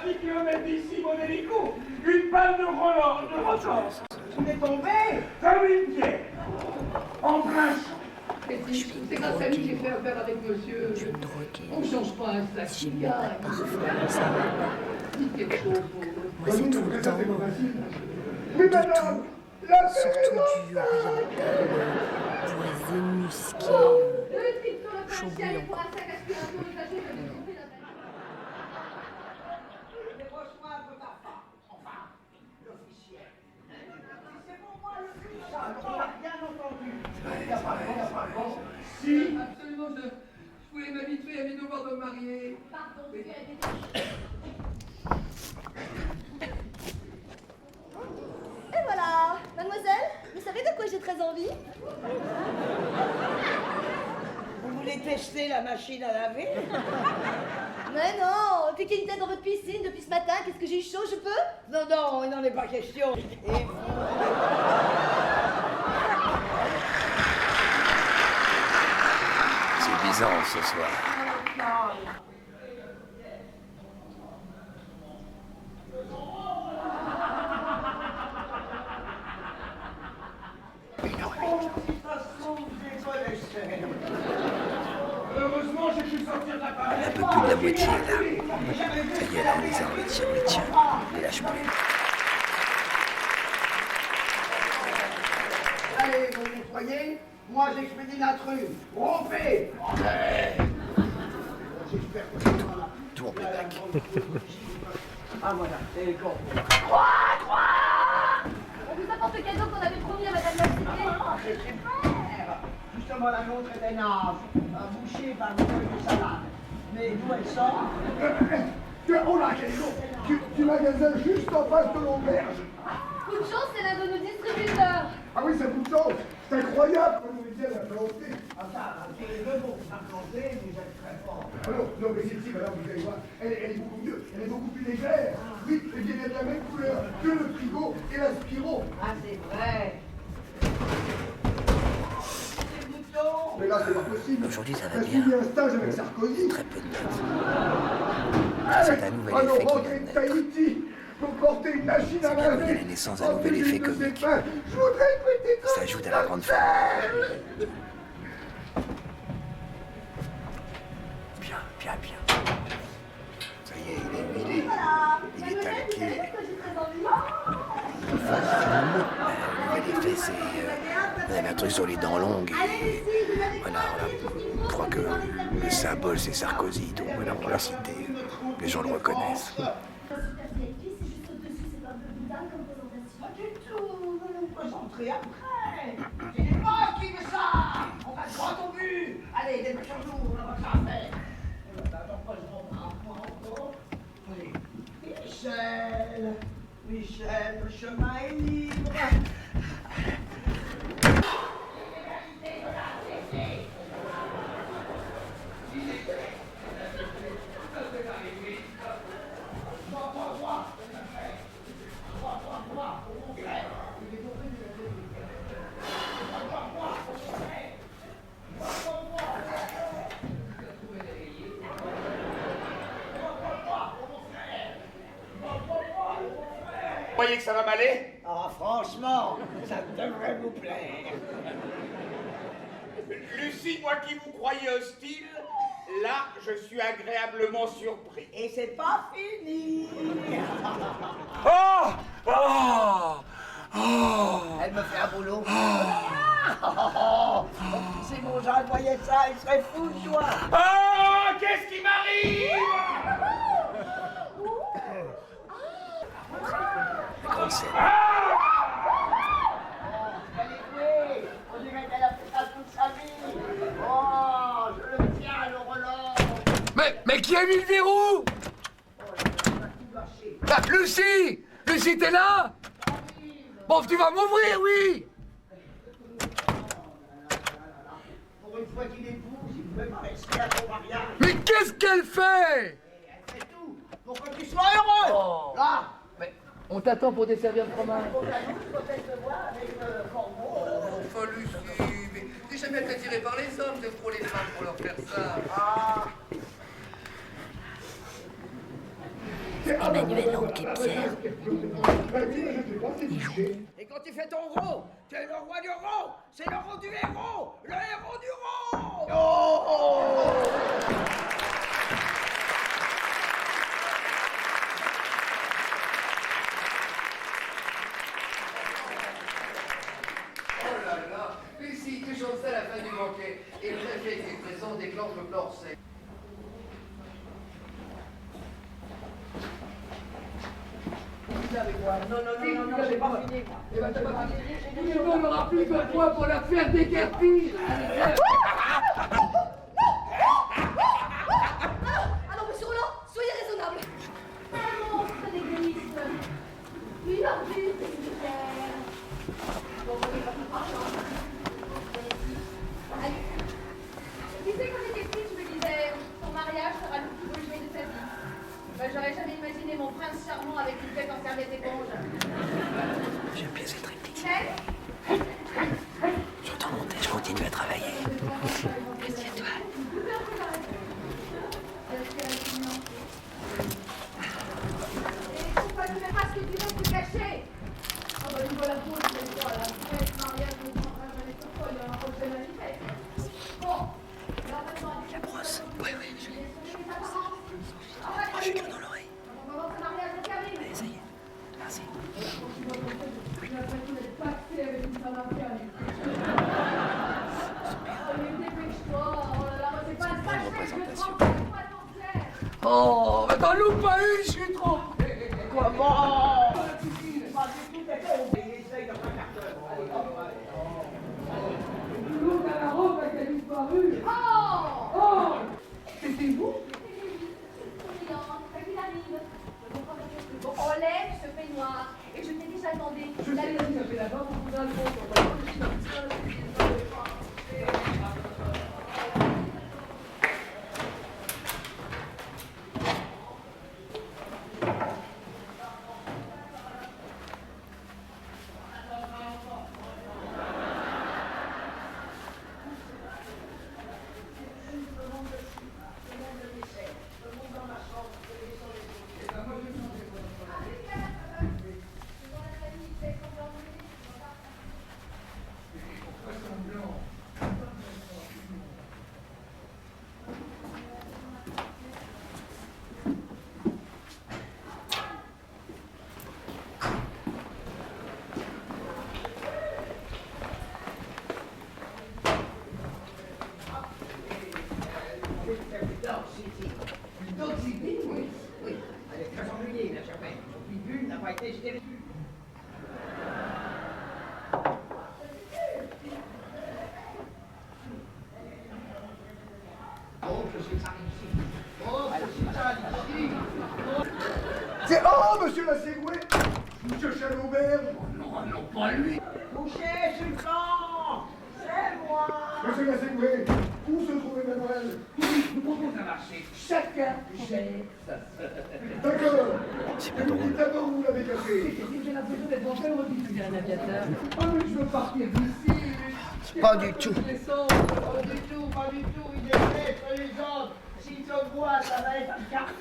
Speaker 15: 10 km d'ici, mon hélico, une panne de relance.
Speaker 8: Vous êtes tombé
Speaker 15: Comme une pierre. En plein champ.
Speaker 14: C'est grâce à lui que j'ai fait affaire avec monsieur. On ne change pas un sac cigare. Dites quelque chose pour vous.
Speaker 17: Moi, c'est tout le temps
Speaker 9: Oui,
Speaker 17: de
Speaker 9: madame.
Speaker 17: tout, surtout du oriental, boisé, musqué, chaud bouillant.
Speaker 14: Si, absolument, je voulais m'habituer à mes devoirs de mariée.
Speaker 13: Pardon,
Speaker 10: Et voilà, mademoiselle, vous savez de quoi j'ai très envie?
Speaker 8: Vous voulez tester la machine à laver?
Speaker 10: Mais non, piquer une tête dans votre piscine depuis ce matin, qu'est-ce que j'ai eu chaud, je peux?
Speaker 8: Non, non, il n'en est pas question. Et vous...
Speaker 6: C'est bizarre ce soir.
Speaker 15: Heureusement, j'ai pu sortir de la parade.
Speaker 6: Un peu plus de la moitié là. Ça y est, là, on les tient. Les lâche plus.
Speaker 8: Allez, vous nettoyez, moi j'expédie l'intrus. Rompez.
Speaker 6: Tout en playback.
Speaker 8: Ah voilà, c'est le corps.
Speaker 10: On vous apporte le cadeau qu'on avait promis à madame Lasséguier.
Speaker 8: C'est super. Justement, la nôtre est énorme, bouchée par une feuille de salade. Mais d'où elle sort?
Speaker 9: Oh là, quel est du magasin juste en face de l'auberge.
Speaker 10: Coup de chance, c'est l'un de nos distributeurs.
Speaker 9: Ah oui, ça coûte chance. C'est incroyable comme vous dites, la planter.
Speaker 8: Ah ça, c'est le mot, implanté, vous êtes très fort.
Speaker 9: Ah non, mais celle-ci, madame, vous allez voir, elle est beaucoup mieux, elle est beaucoup plus légère. Oui, et bien, elle a la même couleur que le frigo et la Spiro.
Speaker 8: Ah, c'est vrai.
Speaker 9: Mais là, c'est pas possible.
Speaker 5: Aujourd'hui, ça va
Speaker 9: Elle a
Speaker 5: bien.
Speaker 9: suivi un stage avec Sarkozy.
Speaker 5: Très peu de notes. C'est un nouvel
Speaker 9: Ah non,
Speaker 5: effet qui
Speaker 9: rentrer
Speaker 5: vient
Speaker 9: de
Speaker 5: de naître.
Speaker 9: Tahiti pour porter une machine à
Speaker 5: C'est bien
Speaker 9: laver.
Speaker 5: la naissance d'un nouvel effet comique.
Speaker 9: Je voudrais péter
Speaker 5: Ça ajoute à la grande famille. Bien. Ça y est, il est huilé. Il est talqué. Le nouvel effet, c'est... vous avez un truc sur les dents longues et... Voilà, on croit que le symbole, c'est Sarkozy. Donc voilà, on l'a cité. Les gens le reconnaissent.
Speaker 8: Pas du tout, vous nous présenterez après. C'est des mots qui veut ça. On va droit au but. Allez, dépêchons-nous, on a votre affaire. Michel, le chemin est libre.
Speaker 18: croyez que ça va m'aller?
Speaker 8: Ah, franchement, ça devrait vous plaire.
Speaker 18: Lucie, moi qui vous croyais hostile, là, je suis agréablement surpris.
Speaker 8: Et c'est pas fini.
Speaker 18: Oh! Oh! Oh!
Speaker 8: Elle me fait un boulot. Si mon Jean voyait ça, il serait fou de joie.
Speaker 18: Oh! Qu'est-ce qui m'arrive?
Speaker 8: Elle est douée. On dirait qu'elle a fait ça toute sa vie. Oh, je le tiens à l'horloge.
Speaker 14: Mais qui a mis le verrou? Ah, Lucie! Lucie, t'es là? Bon, tu vas m'ouvrir, oui!
Speaker 8: Pour une fois qu'il épouse, il pouvait pas rester à ton mariage.
Speaker 14: Mais qu'est-ce qu'elle fait?
Speaker 8: Elle fait tout pour que tu sois heureux.
Speaker 14: Oh.
Speaker 8: Là.
Speaker 14: Mais on t'attend pour desservir le fromage. Enfin, Lucie, mais t'es jamais été attiré par les hommes, t'aimes trop les femmes pour leur faire ça.
Speaker 17: Emmanuel Hanck et Pierre.
Speaker 8: Et quand tu fais ton rond, tu es le roi du rond. C'est le rond du héros. Le héros du rond. Oh.
Speaker 2: Oh là là, Lucie, tu chantes ça à la fin du banquet. Et le préfet qui est présent déclenche le plan sec.
Speaker 8: Avec moi. Non, j'ai pas fini, moi.
Speaker 14: Eh ben, t'as pas fini. Il n'en aura plus que toi pour la faire déguerpir.
Speaker 10: Ah non, monsieur Roland, soyez raisonnable. Un monstre d'égoïsme. Une ordure militaire. Bon, on n'est pas plus marchand. Allez. Tu sais, quand j'étais petite, je me disais, ton mariage sera le plus beau jour de ta vie. Ben, j'aurais jamais imaginé mon prince charmant avec une tête en serviette éponge.
Speaker 5: J'aime bien cette réplique.
Speaker 10: Mais...
Speaker 5: Je retourne monter, je continue à travailler. Merci à toi.
Speaker 10: Et pourquoi tu fais pas ce que tu veux te cacher? Ah bah, nous voilà pour le fois, la fête, mariage, nous prendra jamais sur toi, il y a un projet manifeste. Bon, alors maintenant...
Speaker 5: La brosse. Oui, je l'ai.
Speaker 10: Ah,
Speaker 5: J'ai quelqu'un dans l'oreille.
Speaker 10: on va voir ce mariage de Camille.
Speaker 5: Allez, ça y est. Merci.
Speaker 10: J'ai l'impression d'être pacté avec une femme afghane. Dépêche-toi, oh là là, c'est pas ça,
Speaker 14: Oh, mais t'en loupes pas une, je suis trompé.
Speaker 8: Comment? Pas du tout, t'es tombé. Essaye dans un quart d'heure. Allez, hop,
Speaker 14: L'autre à la robe avec la disparue.
Speaker 10: Oh!
Speaker 14: Oh! C'était vous?
Speaker 10: Bon, enlève ce peignoir et je t'ai déjà demandé.
Speaker 14: Je sais que ça fait la barbe au bout d'un fond.
Speaker 9: C'est... Oh, monsieur la Ségoué! Monsieur Chalobert!
Speaker 14: Non, pas lui!
Speaker 8: Boucher, sultan! C'est moi!
Speaker 9: Monsieur la Ségoué, où se trouve Emmanuel?
Speaker 14: Nous propose un marché. Chacun gère sa sœur.
Speaker 9: D'accord! Et vous dites d'abord où vous l'avez caché?
Speaker 14: J'ai l'impression d'être en train de rediffuser un aviateur. Ah, mais je veux partir d'ici.
Speaker 8: Pas du tout.
Speaker 14: Je descends.
Speaker 8: Pas du tout, pas du tout. Il est maître les autres. S'il te voit, ça va être un carton.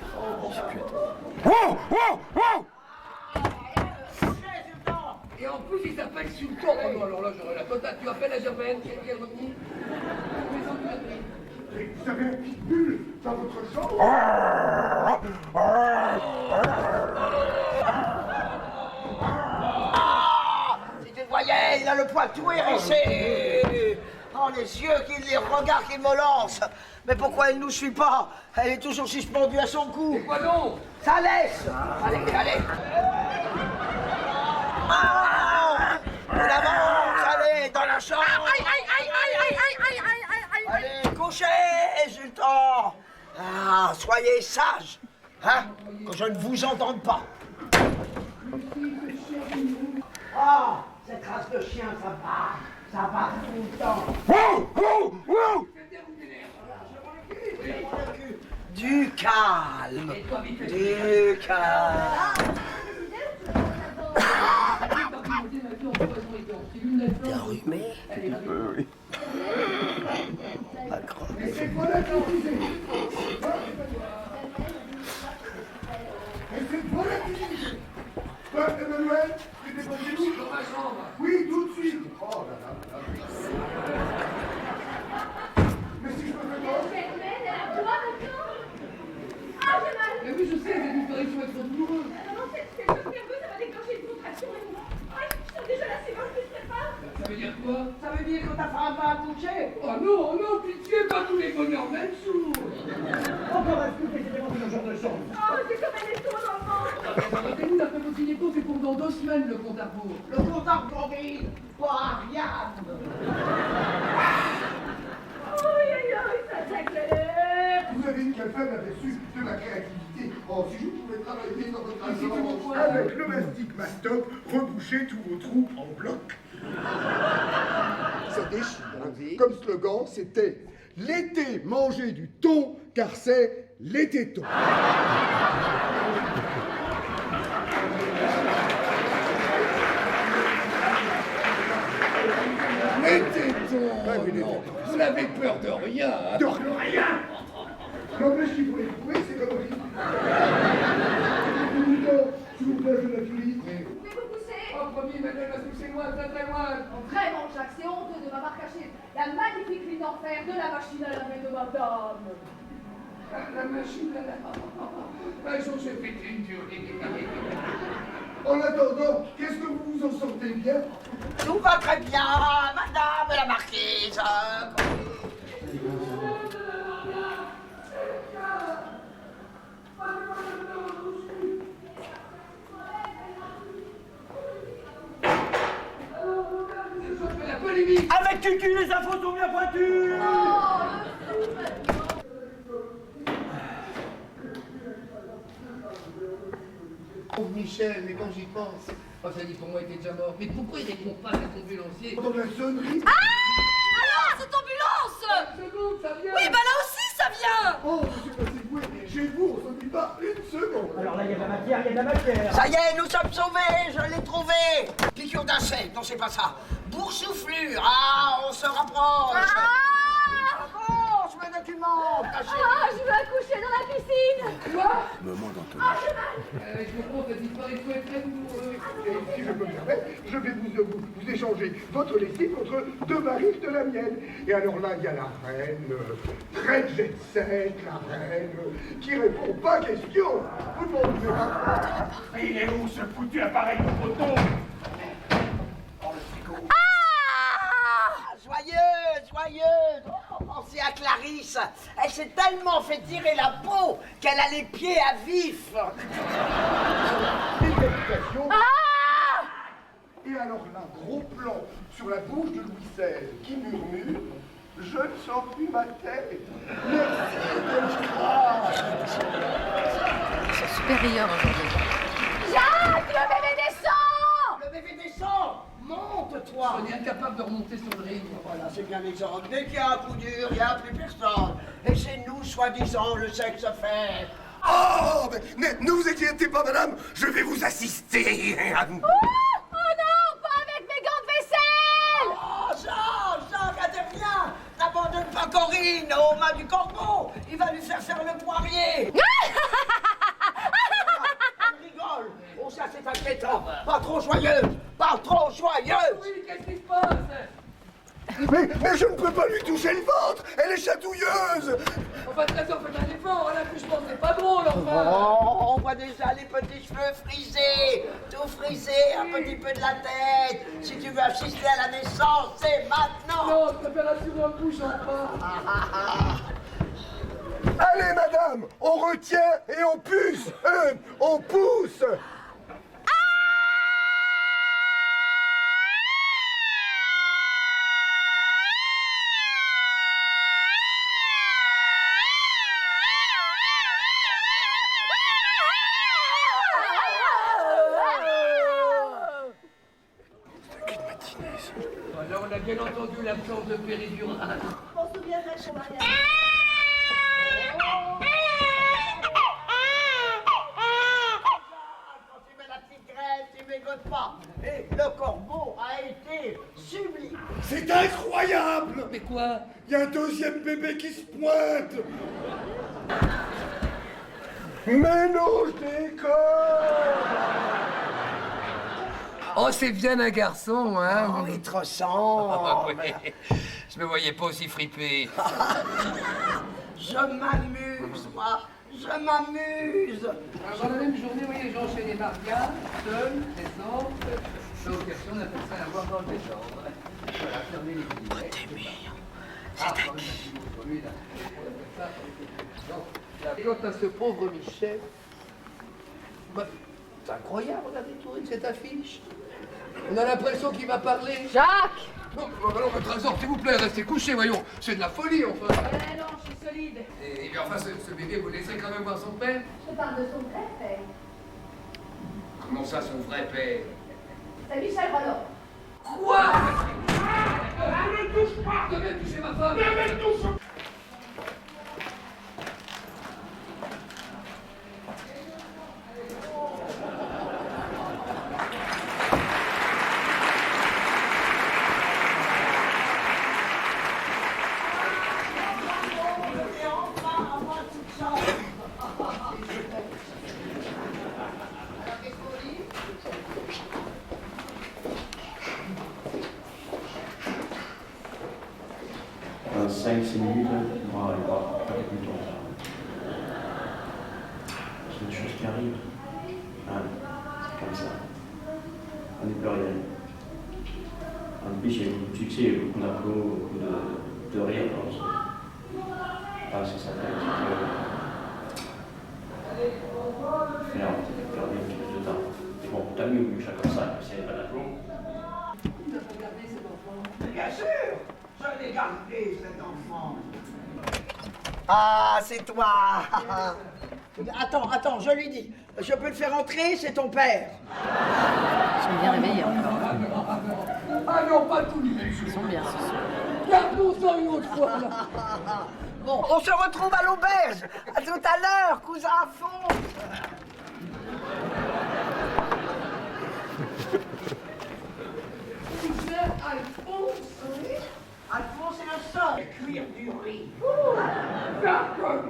Speaker 9: Oh! Oh! Oh!
Speaker 14: Et en plus, il s'appelle Sultan. Oh non, alors là, j'aurais la totale. Tu appelles la Germaine, qui est revenue.
Speaker 9: Vous avez un pitbull dans votre chambre?
Speaker 8: Si tu le voyais, il a le poil tout hérissé. Oh, les yeux, les regards qu'il me lance. Mais pourquoi elle ne nous suit pas? Elle est toujours suspendue à son cou.
Speaker 14: Et quoi donc?
Speaker 8: Ça laisse. Allez, allez. Ah, on avance, allez, dans la chambre.
Speaker 10: Aïe, aïe, aïe, aïe, aïe, aïe, aïe, aïe, aïe, aïe.
Speaker 8: Allez, couchez, Sultan. Ah, soyez sages, hein, que je ne vous entende pas. Ah, cette race de chien, ça va tout le temps. Du calme, du calme. T'es enrhumé?
Speaker 1: Oui.
Speaker 9: C'est quoi la quantité? C'est quoi la quantité? Toi, Emmanuel, tu t'es posé où? Dans ma chambre. Oui, tout de suite. Oh là là là là. Mais si je me fais pas...
Speaker 10: Germaine, à toi maintenant? Ah, j'ai mal.
Speaker 14: Mais oui, je sais, les disparitions elles sont douloureuses.
Speaker 10: Non, non, c'est le nerveux, ça va déclencher une contraction. Ah, je sens déjà la séquence qui se prépare.
Speaker 14: Ça veut dire quoi?
Speaker 8: Ça veut dire que ta femme va accoucher.
Speaker 14: Oh non, non, pitié, pas tous les bonheurs d'un jour.
Speaker 8: Encore un coup, c'était dans une genre de chambre.
Speaker 10: Oh, c'est comme un estomac dans le ventre.
Speaker 14: Arrêtez-vous, la femme au gynéco, c'est pour dans 2 semaines le compte à rebours.
Speaker 8: Le compte à rebours, pas Ariane.
Speaker 10: Aïe, aïe, aïe, ça s'accélère.
Speaker 9: Vous avez dit qu'elle femme avait su de la créativité. Oh, si je pouvais travailler dans votre
Speaker 14: si
Speaker 9: agence avec le mastic Mastop, reboucher tous vos trous en bloc. Ça déchire. Comme slogan, c'était l'été, manger du thon, car c'est les tétons.
Speaker 14: Les tétons, non, vous n'avez peur de rien.
Speaker 9: De rien. Non, mais si vous les trouvez, c'est comme horrible. S'il vous plaît, je la tuile.
Speaker 10: Pouvez-vous pousser?
Speaker 14: Oh, premier, madame, poussez-moi très très loin.
Speaker 10: Vraiment, Jacques, c'est honteux de m'avoir caché la magnifique ligne en fer de la machine à laver de madame.
Speaker 14: La machine à la... Ils ont fait péter une durée.
Speaker 9: En attendant, qu'est-ce que vous vous en sortez bien?
Speaker 8: Tout va très bien, madame la marquise.
Speaker 14: La polémique.
Speaker 16: Avec Cucu, les infos sont bien pointues.
Speaker 14: Pauvre Michel, mais quand j'y pense, oh, ça dit pour moi, il était déjà mort. Mais pourquoi il répond pas à cet ambulancier?
Speaker 9: Dans la sonnerie.
Speaker 10: Ah! Alors, cette ambulance!
Speaker 14: Une seconde, ça vient.
Speaker 10: Oui, bah là aussi, ça vient!
Speaker 9: Oh, je sais pas si vous êtes chez vous, on s'en dit pas une seconde.
Speaker 16: Alors là, il y a de la matière, il y a de la matière.
Speaker 8: Ça y est, nous sommes sauvés, je l'ai trouvé. Piqûre d'insecte, non, c'est pas ça. Boursouflure, ah, on se rapproche. Bon, je me documente, caché.
Speaker 10: Ah, je veux accoucher dans la piscine!
Speaker 14: Quoi?
Speaker 7: Moment d'Anthony.
Speaker 10: Ah, j'ai mal!
Speaker 14: Je comprends, cette disparition est très douloureuse.
Speaker 9: Et si je peux me permettre, je vais vous échanger votre lessive contre 2 barils de la mienne. Et alors là, il y a la reine, très jet set, la reine, qui répond pas question. Vous ne m'en voulez pas.
Speaker 15: Il est où ce foutu appareil de photo?
Speaker 8: Joyeuse, joyeuse. Oh, pensez à Clarisse. Elle s'est tellement fait tirer la peau qu'elle a les pieds à vif.
Speaker 10: Ah!
Speaker 9: Et alors là, gros plan sur la bouche de Louis XVI qui murmure « Je ne sens plus ma tête. Merci de me croire. »
Speaker 4: Ils sont supérieurs aujourd'hui.
Speaker 10: Jacques, le bébé descend!
Speaker 8: Le bébé descend. Monte-toi.
Speaker 14: On est incapable de remonter sur le ring.
Speaker 8: Voilà, c'est bien l'exemple. Dès qu'il y a un coup dur, il n'y a plus personne. Et c'est nous, soi-disant, le sexe fait.
Speaker 9: Oh, mais ne vous inquiétez pas, madame, je vais vous assister.
Speaker 10: Oh non, pas avec mes gants de vaisselle!
Speaker 8: Oh, Jacques, interviens. N'abandonne pas Corinne aux mains du corbeau. Il va lui faire le poirier. Elle rigole. Oh, ça, c'est inquiétant. Pas trop joyeuse. Pas pas trop joyeuse.
Speaker 14: Oui, qu'est-ce qui se passe?
Speaker 9: Mais je ne peux pas lui toucher le ventre. Elle est chatouilleuse.
Speaker 14: Enfin, Trésor, faites un effort. L'accouchement, c'est pas drôle, enfin.
Speaker 8: Oh, on voit déjà les petits cheveux frisés, tout frisé, un petit peu de la tête. Si tu veux assister à la naissance, c'est maintenant.
Speaker 14: Non, je préfère assurer un couche enfin.
Speaker 9: Allez, madame, on retient et on pousse. On pousse.
Speaker 14: Là, on a bien entendu l'absence de péridurale.
Speaker 10: On se souviendrait de son mariage.
Speaker 8: Quand tu mets la petite graine, tu m'égotes pas. Et le corbeau a été sublime.
Speaker 9: C'est incroyable.
Speaker 14: Mais quoi?
Speaker 9: Il y a un deuxième bébé qui se pointe. Mais non, je déconne.
Speaker 14: Oh, c'est bien un garçon, hein?
Speaker 8: Oh, il te ressemble.
Speaker 14: Oui. Je me voyais pas aussi fripé.
Speaker 8: Je m'amuse, moi. Je m'amuse.
Speaker 14: Alors, dans la même journée, vous voyez, j'enchaînais Maria, seule, présente. L'occasion, on appelle ça avoir dans le désordre. Voilà, fermer les guillemets. Oh, t'es mignon. C'est à qui? Et quant à ce pauvre Michel, bah, c'est incroyable, regardez tout cette affiche. On a l'impression qu'il va parler.
Speaker 4: Jacques!
Speaker 14: Non, alors, votre Trésor, s'il vous plaît, restez couché, voyons. C'est de la folie, enfin.
Speaker 10: Non, je suis solide.
Speaker 14: Et bien, enfin, ce bébé, vous laisserez quand même voir son père?
Speaker 10: Je parle de son vrai père.
Speaker 14: Comment ça, son vrai père?
Speaker 10: C'est Michel Roland.
Speaker 14: Quoi? Ne me touche pas! Ne me toucher ma femme! Ne me touche pas!
Speaker 3: Dans 5-6 minutes, on va aller voir plus tôt. C'est une chose qui arrive. Hein, c'est comme ça. On n'est plus rien. En plus, il y a beaucoup de succès, il y a beaucoup d'applaudissements, beaucoup de rire. Parce que ça fait un petit peu faire perdre un petit peu de temps. Mais bon, tant mieux, mieux chacun ça, s'il n'y avait pas d'applaudissements.
Speaker 8: Bien sûr, je l'ai gardé, cet enfant. Ah, c'est toi. Attends, je lui dis. Je peux le faire entrer, c'est ton père.
Speaker 4: Ils sont bien réveillés encore.
Speaker 14: Ah non, pas tous les
Speaker 4: Ils sont bien, ce soir.
Speaker 14: Gardons ça une autre fois, là.
Speaker 8: Bon, on se retrouve à l'auberge. À tout à l'heure, cousin Alphonse.
Speaker 14: Cousin Alphonse, oui?
Speaker 8: Alphonse est le seul à cuire du riz.
Speaker 14: D'accord.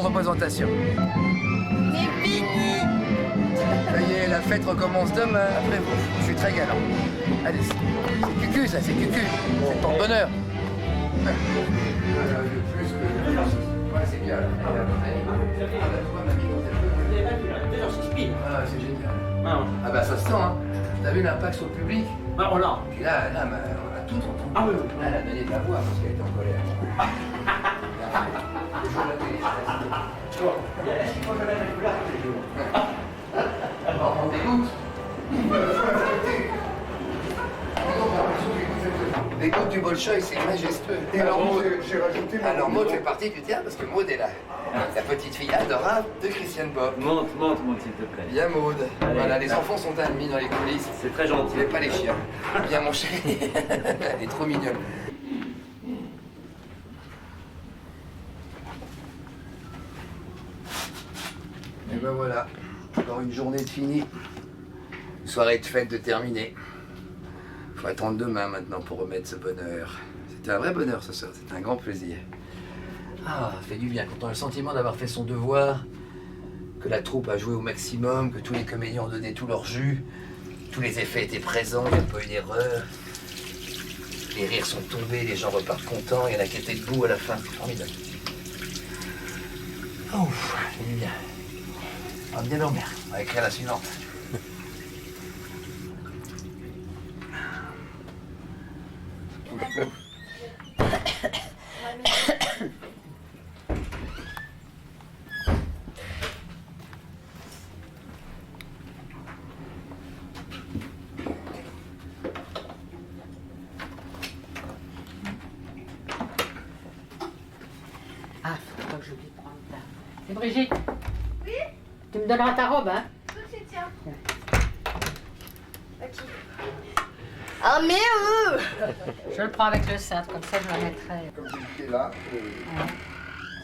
Speaker 2: représentation.
Speaker 10: Mais fini.
Speaker 2: Ça y est, la fête recommence demain. Après vous, je suis très galant. Allez, c'est cucu ça, c'est cucu. C'est porte-bonheur. Ouais, c'est bien. Ah, c'est génial. Ah bah ça se sent, hein. T'as vu l'impact sur le public?
Speaker 16: Ah, on l'a.
Speaker 2: Puis là, on a tout entendu.
Speaker 16: Ah oui.
Speaker 2: Là, elle a donné de la voix parce qu'elle était en colère. On dégoûte. L'écoute du Bolchoï, c'est majestueux.
Speaker 9: Et alors, j'ai rajouté...
Speaker 2: Alors Maud fait partie du théâtre parce que Maud est la petite fille adorable de Christiane Bob.
Speaker 16: Monte, s'il te plaît.
Speaker 2: Bien Maud.
Speaker 16: Allez.
Speaker 2: Voilà, les enfants sont admis dans les coulisses.
Speaker 16: C'est très gentil.
Speaker 2: Mais pas les chiens. Bien mon chéri. Elle est trop mignonne. Et ben voilà, encore une journée de finie. Une soirée de fête de terminée. Faut attendre demain maintenant pour remettre ce bonheur. C'était un vrai bonheur ce soir, c'était un grand plaisir. Ah, ça fait du bien quand on a le sentiment d'avoir fait son devoir, que la troupe a joué au maximum, que tous les comédiens ont donné tout leur jus, tous les effets étaient présents, il n'y a pas eu d'erreur. Les rires sont tombés, les gens repartent contents, il y en a qui étaient debout à la fin, c'est formidable. Oh, c'est du bien. On va bien dormir, on va écrire la suivante.
Speaker 4: Ah, faut pas que j'oublie de prendre ta... C'est Brigitte. Oui? Tu me donneras ta robe, hein?
Speaker 10: Tout de suite, tiens. Ok. Ah mais
Speaker 4: Je le prends avec le cintre, comme ça je la mettrai.
Speaker 9: Comme j'étais là,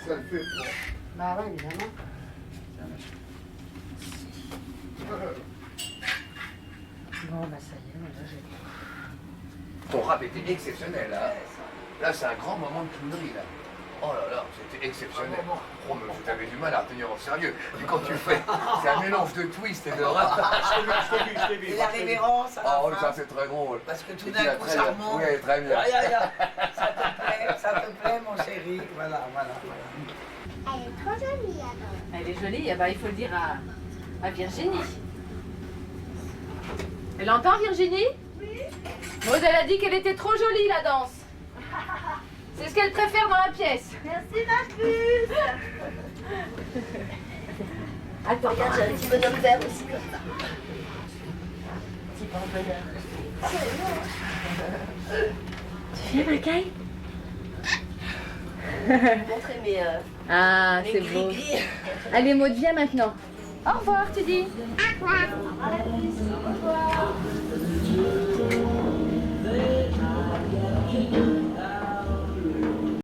Speaker 9: ça le fait pour...
Speaker 4: Bah ouais, évidemment. Bon, bah ça y est, là j'ai...
Speaker 2: Ton rap était exceptionnel, là. Là, c'est un grand moment de clownerie, là. Oh là là, c'était exceptionnel. Oh, mais vous avez du mal à retenir au sérieux. Mais quand tu le fais, c'est un mélange de twist et de rap.
Speaker 8: Je t'ai vu. Et la révérence à la
Speaker 2: Oh,
Speaker 8: fin.
Speaker 2: ça c'est très drôle.
Speaker 8: Parce que tout
Speaker 2: Et
Speaker 8: d'un
Speaker 2: puis
Speaker 8: coup,
Speaker 2: après,
Speaker 8: ça remonte.
Speaker 2: Oui, très bien.
Speaker 8: Ça te plaît, mon chéri. Voilà.
Speaker 10: Elle est trop jolie, alors.
Speaker 4: Elle est jolie, eh ben, il faut le dire à Virginie. Elle entend, Virginie? Oui. Maud, elle a dit qu'elle était trop jolie, la danse. C'est ce qu'elle préfère dans la pièce.
Speaker 10: Merci, ma puce.
Speaker 4: Attends,
Speaker 10: regarde, j'ai un petit bonhomme vert aussi, comme ça.
Speaker 4: Petit bonheur.
Speaker 10: Tu viens, Macaille? Montrer mes...
Speaker 4: Ah,
Speaker 10: mes
Speaker 4: c'est beau.
Speaker 10: gris-gris.
Speaker 4: Allez, Maud, viens maintenant. Au revoir, tu dis.
Speaker 10: Au revoir. Au revoir.